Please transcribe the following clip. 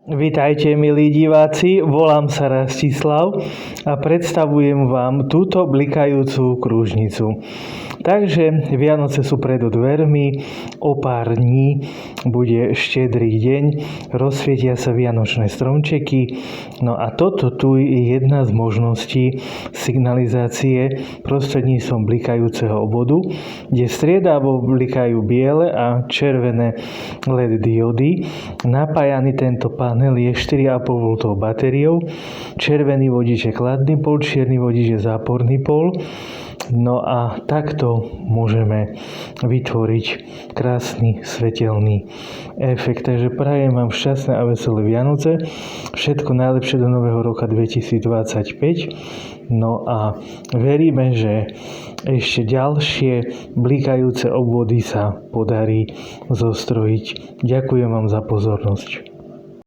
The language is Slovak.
Vitajte, milí diváci, volám sa Rastislav a predstavujem vám túto blikajúcu krúžnicu. Takže Vianoce sú pred dvermi, o pár dní bude štedrý deň, rozsvietia sa vianočné stromčeky. No a toto tu je jedna z možností signalizácie prostredníctvom blikajúceho obvodu, kde striedavo blikajú biele a červené LED diody. Napájaný tento panel je 4,5 V batériou, červený vodič je kladný pól, čierny vodič je záporný pól. No a takto môžeme vytvoriť krásny svetelný efekt. Takže prajem vám šťastné a veselé Vianoce, všetko najlepšie do nového roka 2025. No a veríme, že ešte ďalšie blikajúce obvody sa podarí zostrojiť. Ďakujem vám za pozornosť.